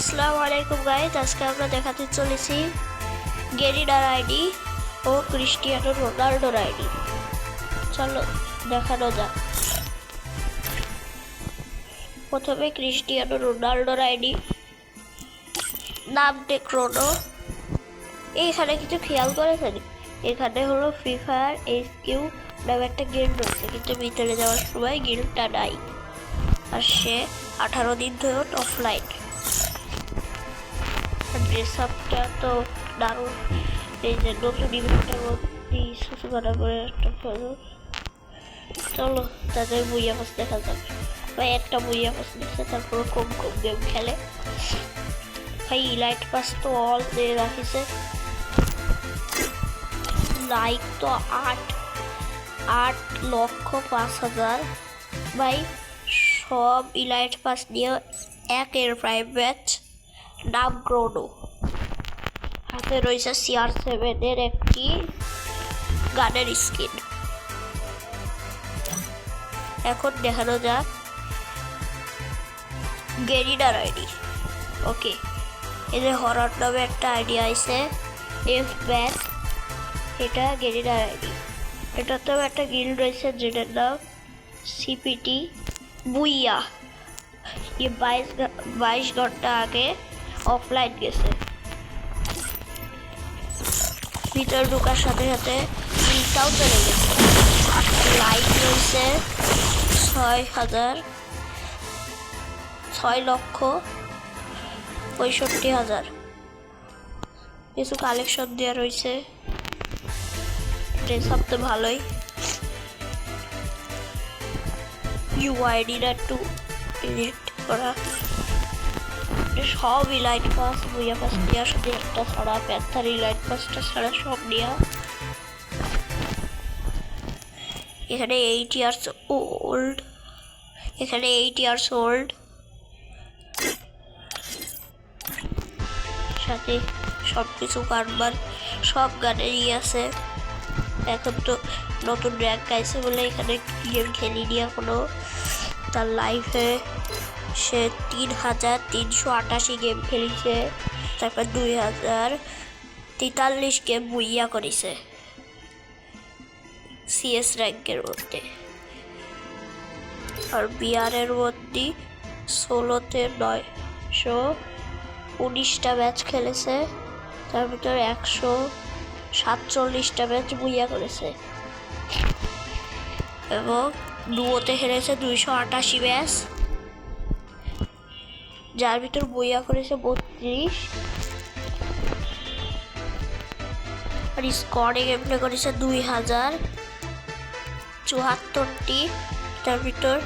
আসসালামু আলাইকুম গাইস, আজকে আমরা দেখাতে চলেছি গেরিনার আইডি ও ক্রিস্টিয়ানো রোনাল্ডোর আইডি। চলো দেখানো যাক। প্রথমে ক্রিস্টিয়ানো রোনাল্ডোর আইডি, নাম ক্রোনো। এইখানে কিছু খেয়াল করেছেন, এখানে হলো ফ্রি ফায়ার এইচকিউ নামে একটা গেম রয়েছে, কিন্তু ভিতরে যাওয়ার সময় গেমটা নাই। আর সে 18 দিন ধরে অফলাইন। ড্রেস আপটা তো দারুণ, এই যে নতুন ইভেন্টের মধ্যে সুসু করা করে একটা ফটো। চলো তাদের বইয়া পাস দেখা যাক। ভাই একটা বইয়া পাস দিচ্ছে, তারপর কম কম গেম খেলে। ভাই ইলাইট পাস তো অল দিয়ে রাখিছে, লাইক তো 8,05,000। ভাই সব ইলাইট পাস নিয়ে একের প্রাইম ম্যাচ। নাম ক্রোনো, হাতে রয়েছে CR7 একটি গানের স্কিন। এখন দেখানো যাক গেরিনার আইডি। ওকে, এই যে হরর নামে একটা আইডি আছে এফ ব্যাস, এটা গেরিনার আইডি। এটাতেও একটা গিল্ড রয়েছে যেটার নাম সিপিটি বুইয়া। 22 ঘন্টা আগে অফলাইন গেছে। ভিতরে ঢোকার সাথে সাথে বিলটাও চলে গেছে। লাইক রয়েছে 6,65,000। কিছু কালেকশন দেওয়া রয়েছে, ড্রেস আপ তো ভালোই। ইউআইডিটা একটু ডিলিট করা। সব ইলাইট পাস বইয়া পাস নেওয়া, শুধু একটা ছাড়া প্যান্থার ইলাইট পাসটা ছাড়া সব নেওয়া। এখানে 8 ইয়ার্স ওল্ড, এখানে 8 ইয়ার্স ওল্ড, সাথে সব কিছু কারবার সব গানেরই আছে। এখন তো নতুন র্যাঙ্ক আইছে বলে এখানে গেম খেলিনি এখনো। তার লাইফে সে 3,388 গেম খেলিছে, তারপর 2,043 গেম বুইয়া করেছে সিএস র্যাঙ্কের মধ্যে। আর বিআরের মধ্যে 16তে 919টা ম্যাচ খেলেছে, তার ভিতরে 147টা ম্যাচ বুইয়া করেছে এবং ডুয়োতে হেরেছে 288 ম্যাচ, যার ভিতর বইয়া করেছে 32। আর স্কোয়াডে গেম প্লে করেছে 2,074টি, তার ভিতর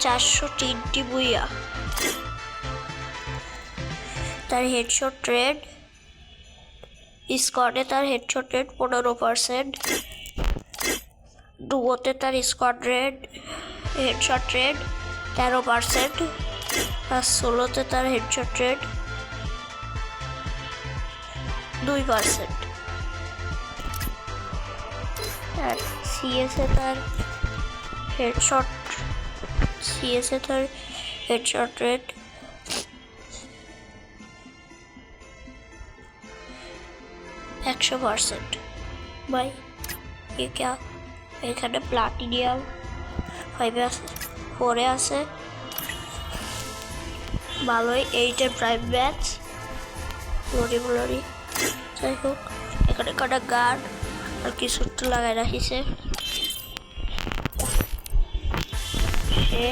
403টি বইয়া। তার হেডশট রেট, স্কোয়াডে তার হেডশট রেট 15%, ডুয়োতে তার স্কোয়াড রেট হেডশট রেট 13%, আর সোলোতে তার হেডশট রেট 2%। আর সিএসএ তার হেডশট রেট 100%। ভাই ये क्या, এখানে প্লাটিনিয়াম 4 আছে, ভালোই। 8-এর প্রাইম ম্যাচ গ্লোরি। যাই হোক, এখানে কটা গান আর কিছু একটু লাগাই রাখিছে। সে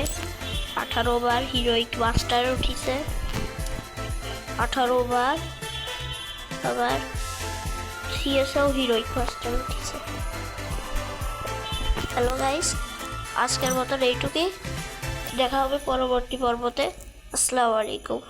18 বার হিরোইক মাস্টারে উঠিছে, 18 বার আবার সিএসও হিরোইক মাস্টার উঠিছে। হ্যালো গাইস, আজকের মতন এইটুকুই। দেখা হবে পরবর্তী পর্বতে। আসসালামু আলাইকুম।